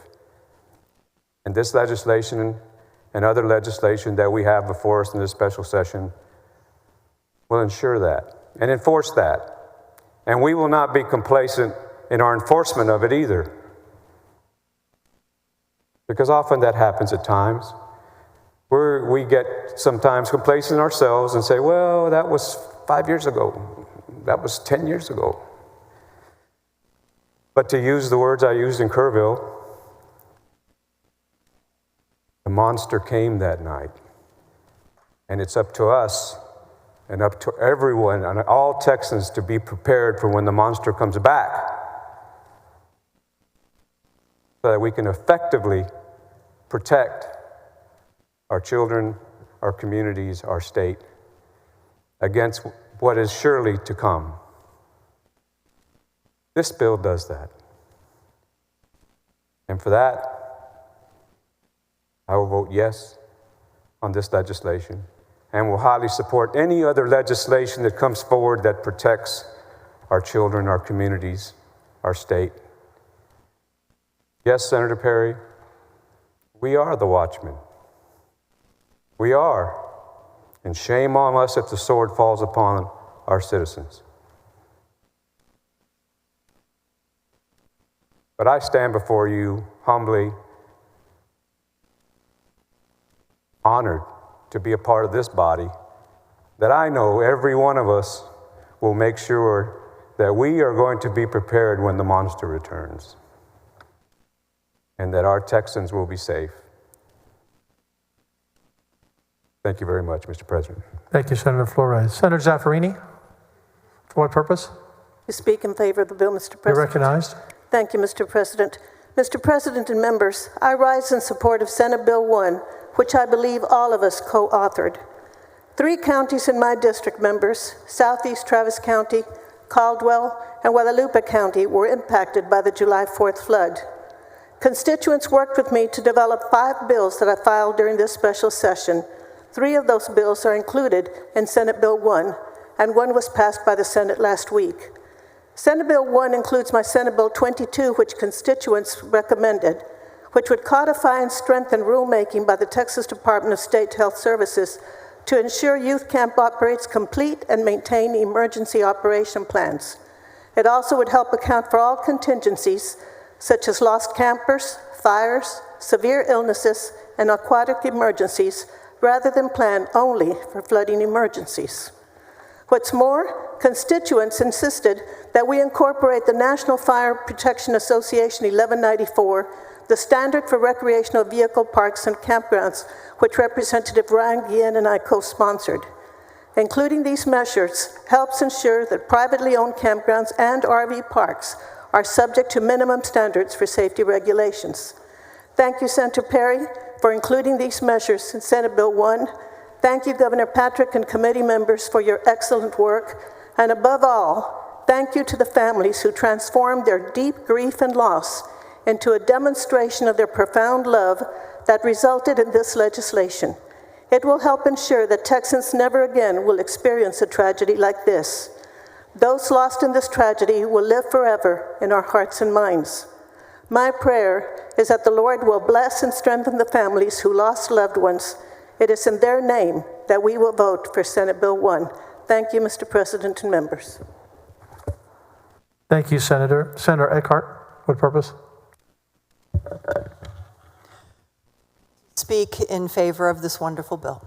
And this legislation and other legislation that we have before us in this special session will ensure that and enforce that. And we will not be complacent in our enforcement of it either. Because often that happens at times. We get sometimes complacent ourselves and say, well, that was 5 years ago. That was 10 years ago. But to use the words I used in Kerrville, the monster came that night. And it's up to us and up to everyone and all Texans to be prepared for when the monster comes back, so that we can effectively protect our children, our communities, our state against what is surely to come. This bill does that. And for that, I will vote yes on this legislation and will highly support any other legislation that comes forward that protects our children, our communities, our state. Yes, Senator Perry, we are the watchmen. We are. And shame on us if the sword falls upon our citizens. But I stand before you humbly, honored to be a part of this body, that I know every one of us will make sure that we are going to be prepared when the monster returns, and that our Texans will be safe. Thank you very much, Mr. President. Thank you, Senator Flores. Senator Zaffarini, for what purpose? To speak in favor of the bill, Mr. President. You're recognized. Thank you, Mr. President. Mr. President and members, I rise in support of Senate Bill 1, which I believe all of us co-authored. 3 counties in my district, members, Southeast Travis County, Caldwell, and Guadalupe County, were impacted by the July 4th flood. Constituents worked with me to develop 5 bills that I filed during this special session. 3 of those bills are included in Senate Bill 1, and 1 was passed by the Senate last week. Senate Bill 1 includes my Senate Bill 22, which constituents recommended, which would codify and strengthen rulemaking by the Texas Department of State Health Services to ensure youth camp operates complete and maintain emergency operation plans. It also would help account for all contingencies, such as lost campers, fires, severe illnesses, and aquatic emergencies, rather than plan only for flooding emergencies. What's more, constituents insisted that we incorporate the National Fire Protection Association 1194, the standard for recreational vehicle parks and campgrounds, which Representative Ryan Guillen and I co-sponsored. Including these measures helps ensure that privately owned campgrounds and RV parks are subject to minimum standards for safety regulations. Thank you, Senator Perry, for including these measures in Senate Bill 1. Thank you, Governor Patrick and committee members, for your excellent work. And above all, thank you to the families who transformed their deep grief and loss into a demonstration of their profound love that resulted in this legislation. It will help ensure that Texans never again will experience a tragedy like this. Those lost in this tragedy will live forever in our hearts and minds. My prayer is that the Lord will bless and strengthen the families who lost loved ones. It is in their name that we will vote for Senate Bill 1. Thank you, Mr. President and members. Thank you, Senator. Senator Eckhart, what purpose? Speak in favor of this wonderful bill.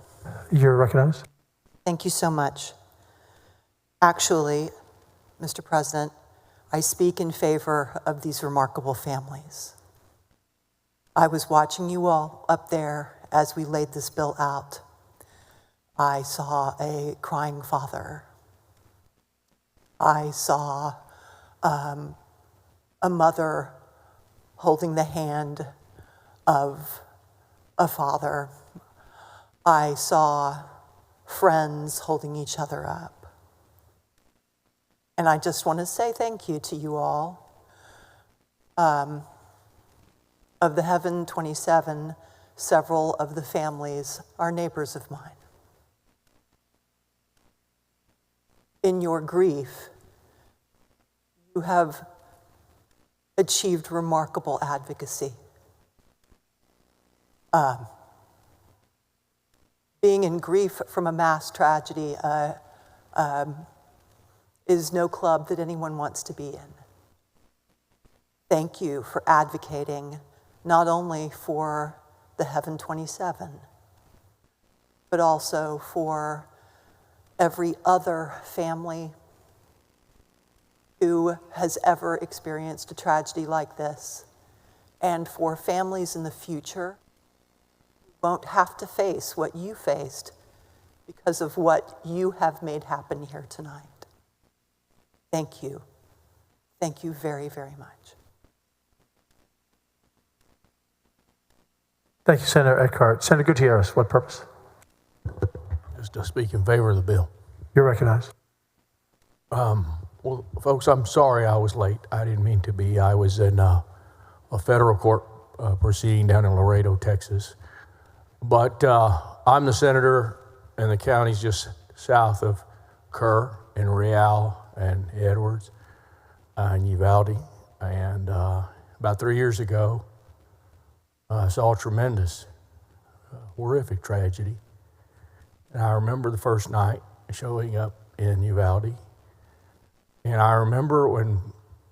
You're recognized. Thank you so much. Actually, Mr. President, I speak in favor of these remarkable families. I was watching you all up there as we laid this bill out. I saw a crying father. I saw a mother holding the hand of a father. I saw friends holding each other up. And I just want to say thank you to you all. Of the Heaven 27, several of the families are neighbors of mine. In your grief, you have achieved remarkable advocacy. Being in grief from a mass tragedy is no club that anyone wants to be in. Thank you for advocating not only for the Heaven 27, but also for every other family who has ever experienced a tragedy like this, and for families in the future who won't have to face what you faced because of what you have made happen here tonight. Thank you. Thank you very, very much. Thank you, Senator Eckhart. Senator Gutierrez, what purpose? Just to speak in favor of the bill. You're recognized. Well, folks, I'm sorry I was late. I didn't mean to be. I was in a federal court proceeding down in Laredo, Texas. But I'm the senator in the counties just south of Kerr and Real and Edwards and Uvalde. And about 3 years ago, I saw a tremendous, horrific tragedy. And I remember the first night showing up in Uvalde. And I remember when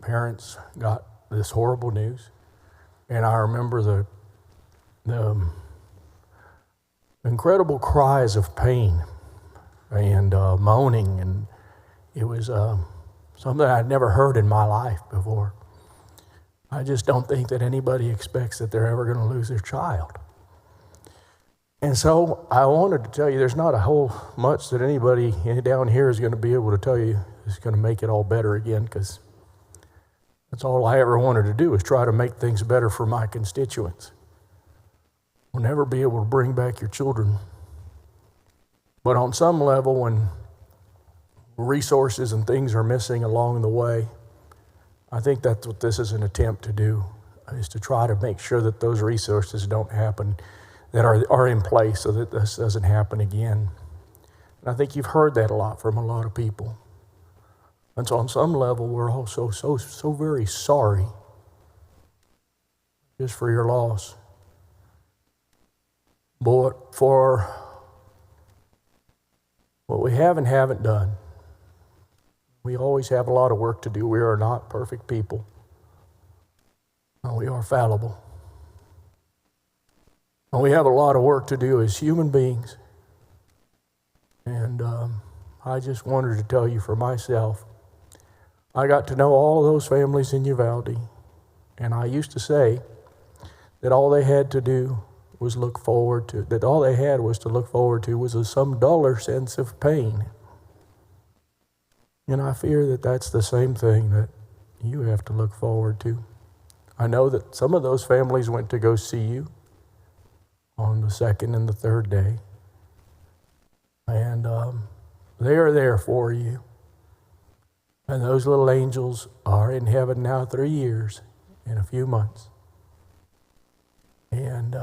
parents got this horrible news. And I remember the incredible cries of pain and moaning. And it was something I'd never heard in my life before. I just don't think that anybody expects that they're ever going to lose their child. And so I wanted to tell you there's not a whole much that anybody down here is going to be able to tell you is going to make it all better again, because that's all I ever wanted to do, is try to make things better for my constituents. We'll never be able to bring back your children. But on some level, when resources and things are missing along the way, I think that's what this is an attempt to do, is to try to make sure that those resources don't happen, that are in place, so that this doesn't happen again. And I think you've heard that a lot from a lot of people. And so on some level, we're also so very sorry just for your loss. But for what we have and haven't done, we always have a lot of work to do. We are not perfect people. We are fallible. And we have a lot of work to do as human beings. And I just wanted to tell you for myself, I got to know all of those families in Uvalde. And I used to say that all they had to do was look forward to, that all they had was to look forward to was some duller sense of pain. And I fear that that's the same thing that you have to look forward to. I know that some of those families went to go see you on the second and the third day. And they are there for you. And those little angels are in heaven now 3 years in a few months. And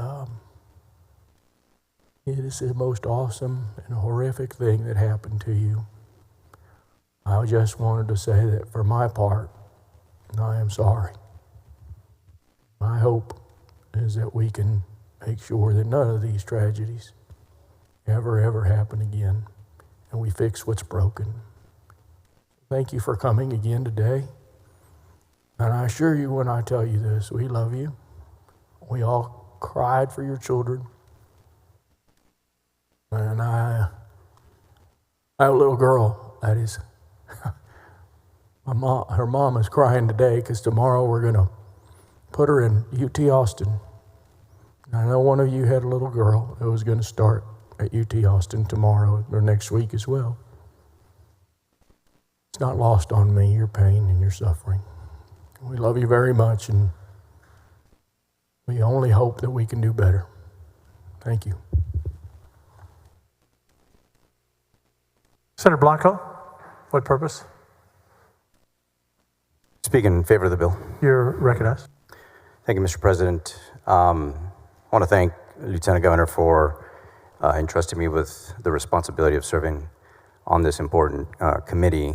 it is the most awesome and horrific thing that happened to you. I just wanted to say that for my part, I am sorry. My hope is that we can make sure that none of these tragedies ever happen again, and we fix what's broken. Thank you for coming again today. And I assure you when I tell you this, we love you. We all cried for your children. And I have a little girl that is Her mom is crying today because tomorrow we're going to put her in UT Austin. And I know one of you had a little girl who was going to start at UT Austin tomorrow or next week as well. It's not lost on me, your pain and your suffering. We love you very much, and we only hope that we can do better. Thank you. Senator Blanco, what purpose? Speak in favor of the bill. You're recognized. Thank you, Mr. President. I want to thank Lieutenant Governor for entrusting me with the responsibility of serving on this important committee.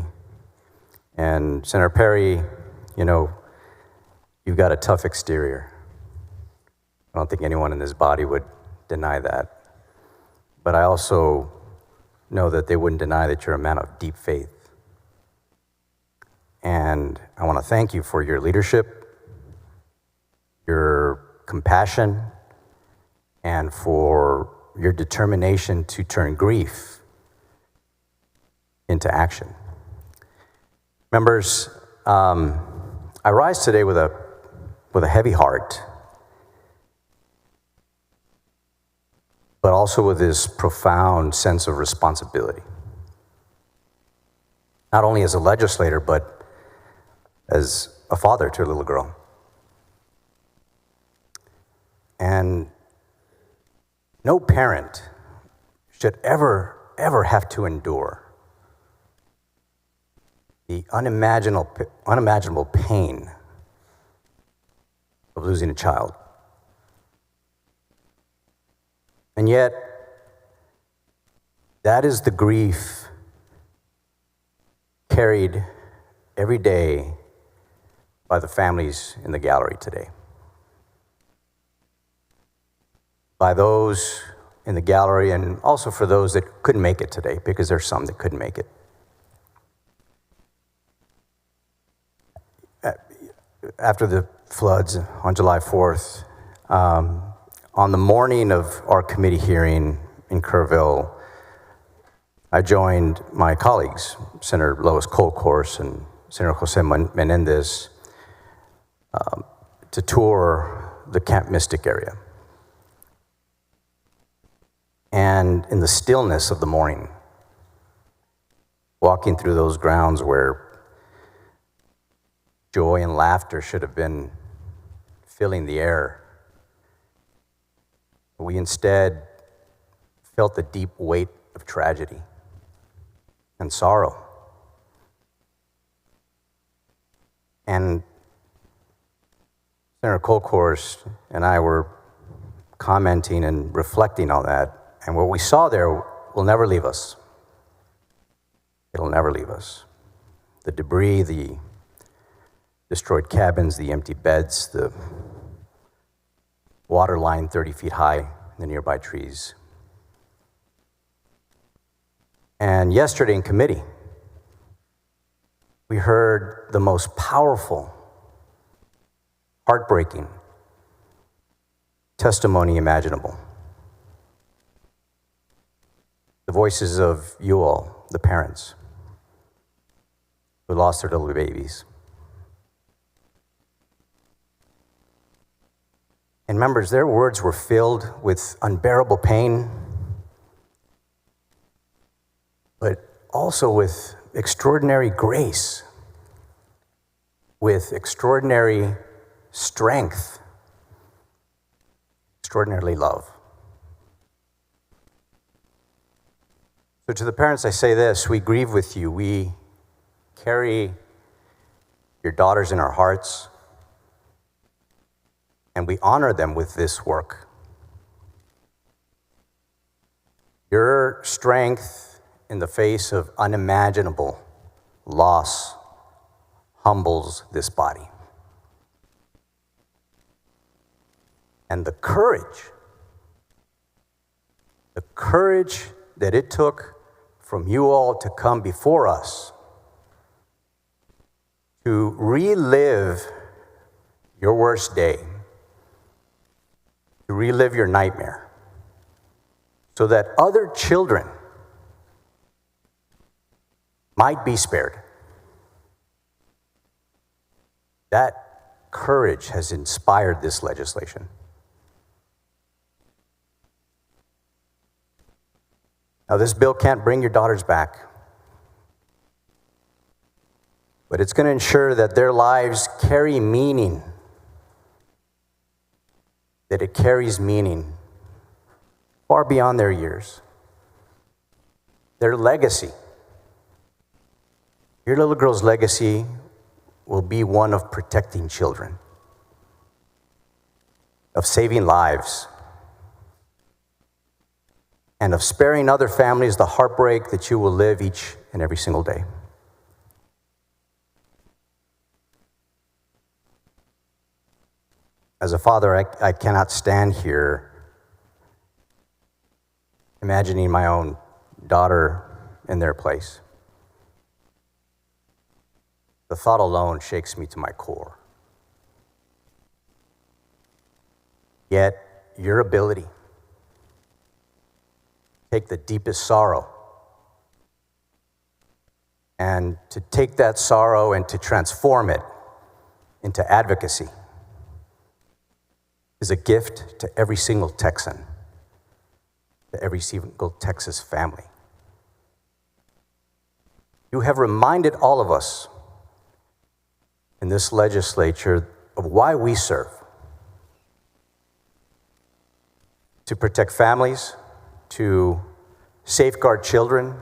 And Senator Perry, you know, you've got a tough exterior. I don't think anyone in this body would deny that. But I also know that they wouldn't deny that you're a man of deep faith. And I want to thank you for your leadership, your compassion, and for your determination to turn grief into action. Members, I rise today with a heavy heart, but also with this profound sense of responsibility. Not only as a legislator, but as a father to a little girl. And no parent should ever have to endure the unimaginable pain of losing a child. And yet, that is the grief carried every day by the families in the gallery today. By those in the gallery, and also for those that couldn't make it today, because there's some that couldn't make it. After the floods on July 4th, on the morning of our committee hearing in Kerrville, I joined my colleagues, Senator Lois Colcourse and Senator Jose Menendez, to tour the Camp Mystic area. And in the stillness of the morning, walking through those grounds where joy and laughter should have been filling the air, we instead felt the deep weight of tragedy and sorrow. And Senator Colcourse and I were commenting and reflecting on that. And what we saw there will never leave us. It'll never leave us. The debris, the destroyed cabins, the empty beds, the water line 30 feet high in the nearby trees. And yesterday in committee, we heard the most powerful, heartbreaking testimony imaginable. The voices of you all, the parents, who lost their little babies. And members, their words were filled with unbearable pain, but also with extraordinary grace, with extraordinary strength, extraordinarily love. So to the parents, I say this: we grieve with you. We carry your daughters in our hearts, and we honor them with this work. Your strength in the face of unimaginable loss humbles this body. And the courage that it took from you all to come before us to relive your worst day, to relive your nightmare, so that other children might be spared. That courage has inspired this legislation. Now, this bill can't bring your daughters back, but it's going to ensure that their lives carry meaning, that it carries meaning far beyond their years. Their legacy, your little girl's legacy, will be one of protecting children, of saving lives, and of sparing other families the heartbreak that you will live each and every single day. As a father, I cannot stand here imagining my own daughter in their place. The thought alone shakes me to my core. Yet, your ability to take the deepest sorrow and to take that sorrow and to transform it into advocacy is a gift to every single Texan, to every single Texas family. You have reminded all of us in this legislature of why we serve: to protect families, to safeguard children,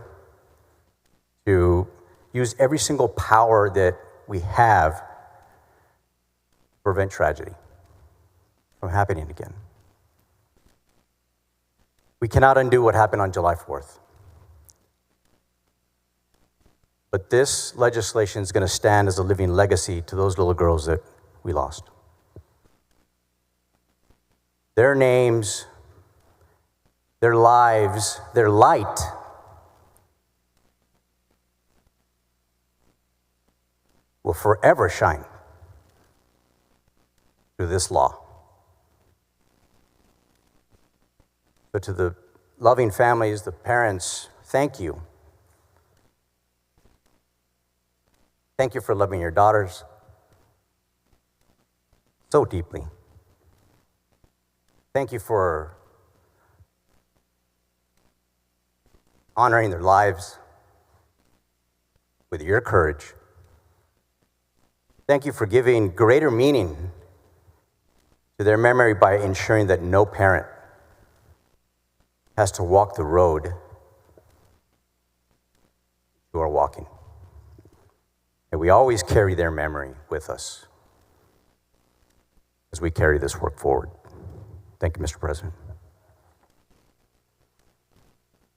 to use every single power that we have to prevent tragedy from happening again. We cannot undo what happened on July 4th. But this legislation is going to stand as a living legacy to those little girls that we lost. Their names, their lives, their light will forever shine through this law. So to the loving families, the parents, thank you. Thank you for loving your daughters so deeply. Thank you for honoring their lives with your courage. Thank you for giving greater meaning to their memory by ensuring that no parent has to walk the road you are walking. And we always carry their memory with us as we carry this work forward. Thank you, Mr. President.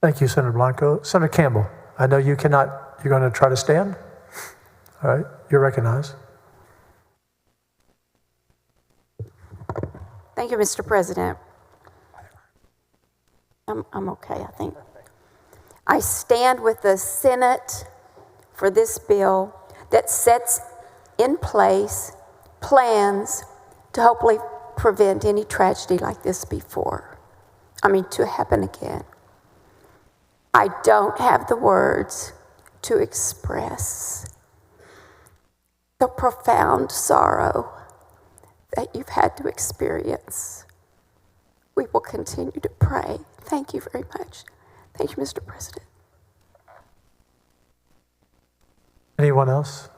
Thank you, Senator Blanco. Senator Campbell, I know you cannot, you're going to try to stand? All right, you're recognized. Thank you, Mr. President. I'm okay, I think. I stand with the Senate for this bill that sets in place plans to hopefully prevent any tragedy like this to happen again. I don't have the words to express the profound sorrow that you've had to experience. We will continue to pray. Thank you very much. Thank you, Mr. President. Anyone else?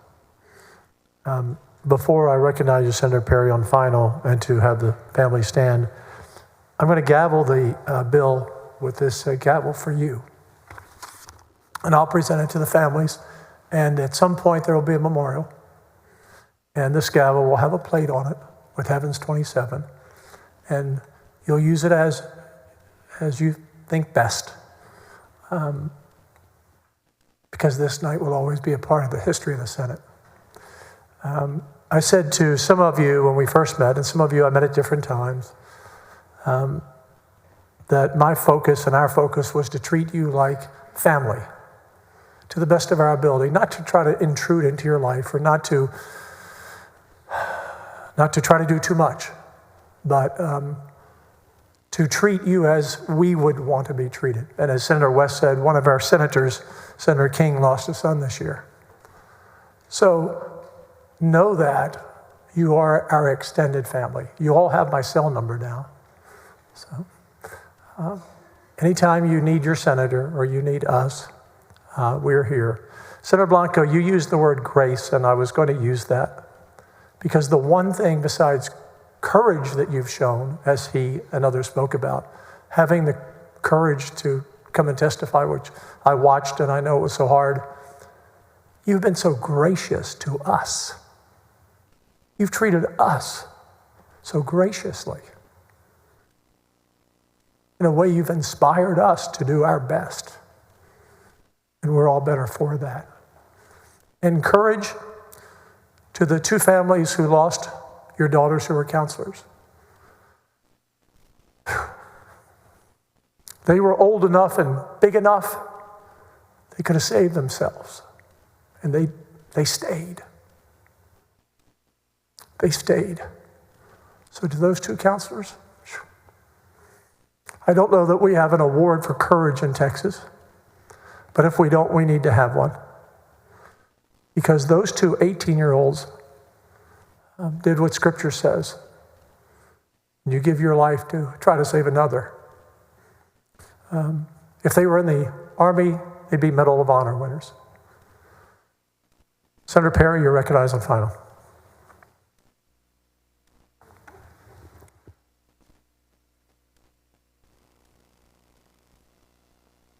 Before I recognize you, Senator Perry, on final and to have the family stand, I'm going to gavel the bill with this gavel for you. And I'll present it to the families. And at some point, there will be a memorial. And this gavel will have a plate on it with Heavens 27. And you'll use it as you think best. Because this night will always be a part of the history of the Senate. I said to some of you when we first met, and some of you I met at different times, that my focus and our focus was to treat you like family to the best of our ability, not to try to intrude into your life or not to try to do too much, but to treat you as we would want to be treated. And as Senator West said, one of our senators, Senator King, lost a son this year. So know that You are our extended family. You all have my cell number now. So anytime you need your senator or you need us, we're here. Senator Blanco, you used the word grace, and I was going to use that because the one thing besides courage that you've shown, as he and others spoke about, having the courage to come and testify, which I watched and I know it was so hard, you've been so gracious to us. You've treated us so graciously. In a way, you've inspired us to do our best. And we're all better for that. And courage to the two families who lost your daughters who were counselors. They were old enough and big enough, they could have saved themselves. And they stayed. They stayed. So to those two counselors, I don't know that we have an award for courage in Texas, but if we don't, we need to have one. Because those two 18-year-olds did what Scripture says. You give your life to try to save another. If they were in the Army, they'd be Medal of Honor winners. Senator Perry, you're recognized on final.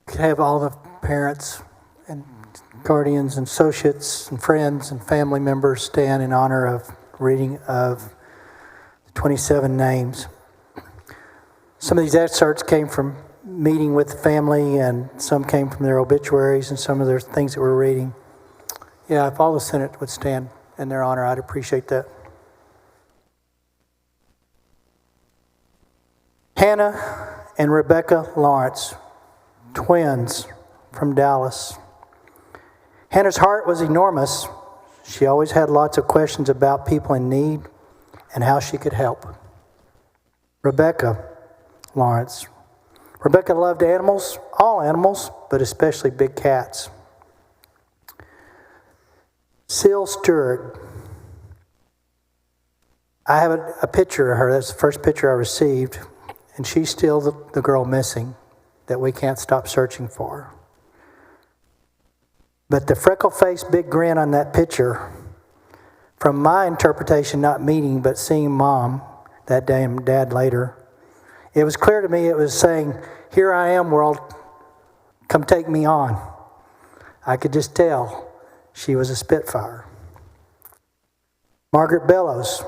Could have all the parents and guardians and associates and friends and family members stand in honor of reading of the 27 names. Some of these excerpts came from meeting with the family, and some came from their obituaries and some of their things that we're reading. Yeah, if all the Senate would stand in their honor, I'd appreciate that. Hannah and Rebecca Lawrence, twins from Dallas. Hannah's heart was enormous. She always had lots of questions about people in need and how she could help. Rebecca Lawrence. Rebecca loved animals, all animals, but especially big cats. Syl Stewart. I have a picture of her. That's the first picture I received. And she's still the girl missing that we can't stop searching for. But the freckle-faced big grin on that picture, from my interpretation, not meeting, but seeing Mom that day and Dad later, it was clear to me it was saying, "Here I am, world, come take me on." I could just tell she was a Spitfire. Margaret Bellows,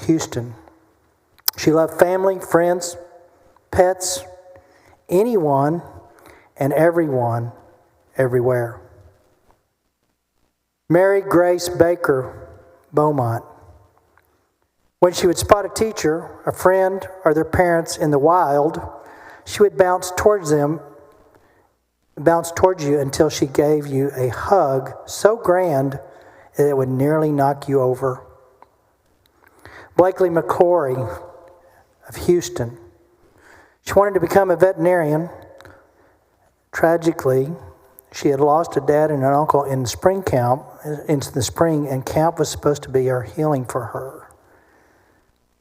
Houston. She loved family, friends, pets, anyone and everyone, everywhere. Mary Grace Baker, Beaumont. When she would spot a teacher, a friend, or their parents in the wild, she would bounce towards you until she gave you a hug so grand that it would nearly knock you over. Blakely McCory of Houston. She wanted to become a veterinarian. Tragically, she had lost a dad and an uncle in spring camp, into the spring, and camp was supposed to be her healing for her.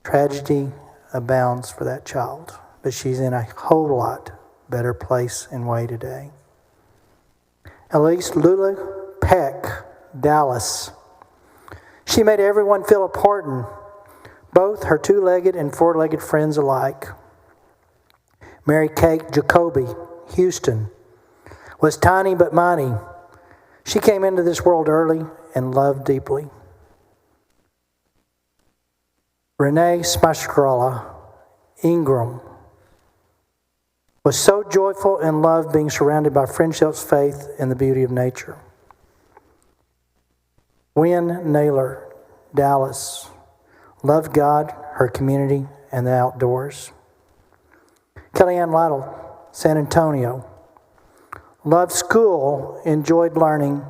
Tragedy abounds for that child, but she's in a whole lot better place and way today. Elise Lula Peck, Dallas. She made everyone feel important, both her two-legged and four-legged friends alike. Mary Kate Jacoby, Houston, was tiny but mighty. She came into this world early and loved deeply. Renee Smashkrala Ingram was so joyful and loved being surrounded by friendships, faith, and the beauty of nature. Wynn Naylor, Dallas, loved God, her community, and the outdoors. Kellyanne Lytle, San Antonio, loved school, enjoyed learning,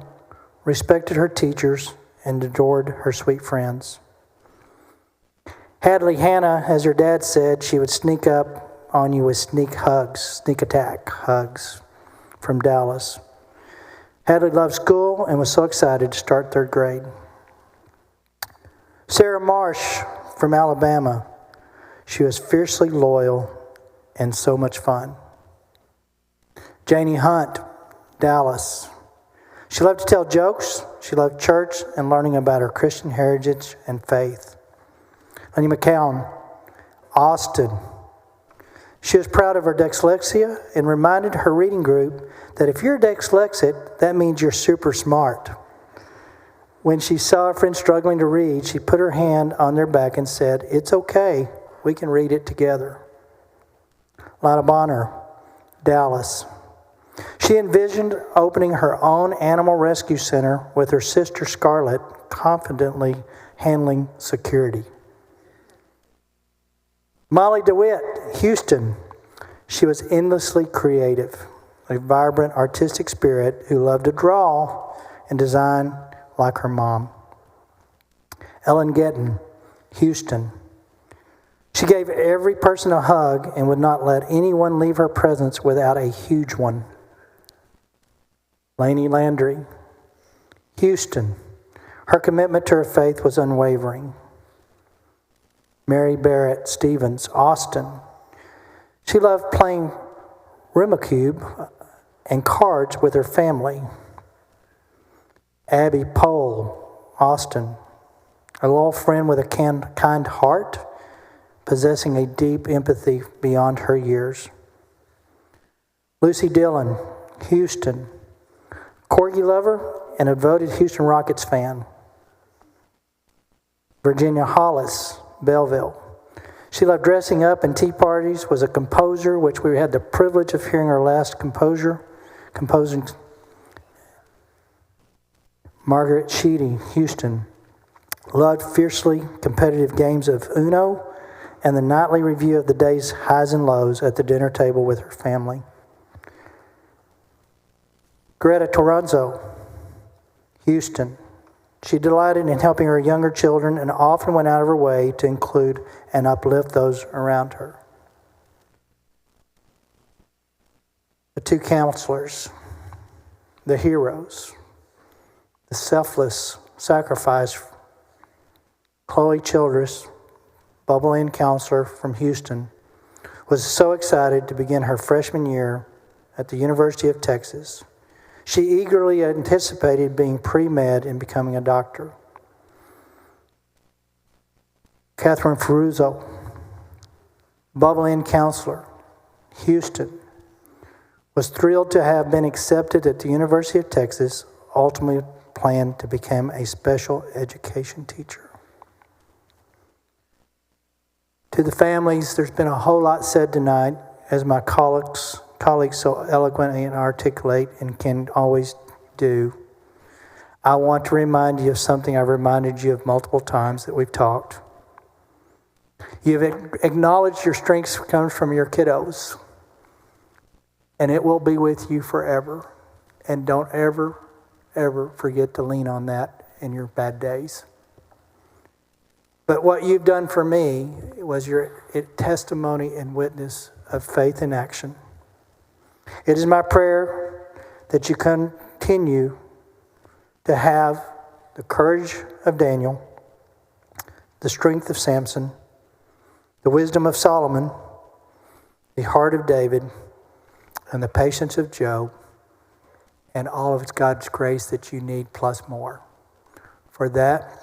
respected her teachers, and adored her sweet friends. Hadley Hannah, as her dad said, she would sneak up on you with sneak attack hugs from Dallas. Hadley loved school and was so excited to start third grade. Sarah Marsh from Alabama. She was fiercely loyal and so much fun. Janie Hunt, Dallas. She loved to tell jokes. She loved church and learning about her Christian heritage and faith. Lenny McCown, Austin. She was proud of her dyslexia and reminded her reading group that if you're dyslexic, that means you're super smart. When she saw a friend struggling to read, she put her hand on their back and said, "It's okay, we can read it together." Lana Bonner, Dallas. She envisioned opening her own animal rescue center with her sister Scarlett, confidently handling security. Molly DeWitt, Houston. She was endlessly creative, a vibrant artistic spirit who loved to draw and design like her mom. Ellen Getton, Houston. She gave every person a hug and would not let anyone leave her presence without a huge one. Lainey Landry, Houston. Her commitment to her faith was unwavering. Mary Barrett Stevens, Austin. She loved playing Rumacube and cards with her family. Abby Pohl, Austin. A loyal friend with a kind heart, possessing a deep empathy beyond her years. Lucy Dillon, Houston. Corgi lover and a devoted Houston Rockets fan. Virginia Hollis, Belleville. She loved dressing up and tea parties, was a composer, which we had the privilege of hearing her last composing. Margaret Sheedy, Houston. Loved fiercely competitive games of Uno and the nightly review of the day's highs and lows at the dinner table with her family. Greta Toronzo, Houston. She delighted in helping her younger children and often went out of her way to include and uplift those around her. The two counselors, the heroes, the selfless sacrifice. Chloe Childress, bubbling counselor from Houston, was so excited to begin her freshman year at the University of Texas. She eagerly anticipated being pre-med and becoming a doctor. Catherine Ferruzzo, bubbling counselor, Houston, was thrilled to have been accepted at the University of Texas, ultimately planned to become a special education teacher. To the families, there's been a whole lot said tonight, as my colleagues so eloquently and articulate and can always do. I want to remind you of something I've reminded you of multiple times that we've talked. You've acknowledged your strengths comes from your kiddos, and it will be with you forever. And don't ever, ever forget to lean on that in your bad days. But what you've done for me was your testimony and witness of faith in action. It is my prayer that you continue to have the courage of Daniel, the strength of Samson, the wisdom of Solomon, the heart of David, and the patience of Job, and all of God's grace that you need plus more. For that,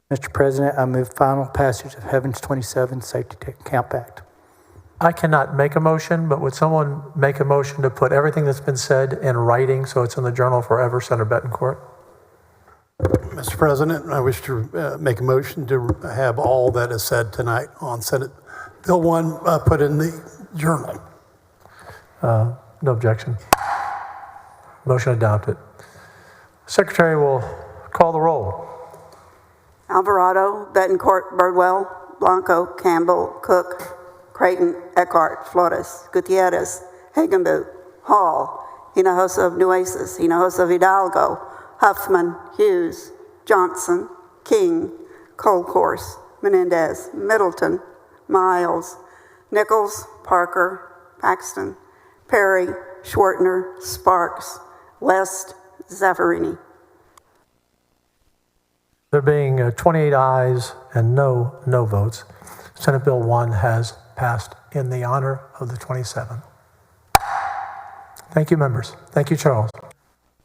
Mr. President, I move final passage of Heaven's 27 Safety Camp Act. I cannot make a motion, but would someone make a motion to put everything that's been said in writing so it's in the journal forever, Senator Betancourt? Mr. President, I wish to make a motion to have all that is said tonight on Senate Bill 1 put in the journal. No objection. Motion adopted. Secretary will call the roll. Alvarado, Betancourt, Birdwell, Blanco, Campbell, Cook, Creighton, Eckhart, Flores, Gutierrez, Hagenboot, Hall, Hinojosa, Nueces, Hinojosa, Hidalgo, Huffman, Hughes, Johnson, King, Colcourse, Menendez, Middleton, Miles, Nichols, Parker, Paxton, Perry, Schwartner, Sparks, West, Zaffarini. There being 28 ayes and no votes, Senate Bill 1 has passed in the honor of the 27. Thank you, members. Thank you, Charles.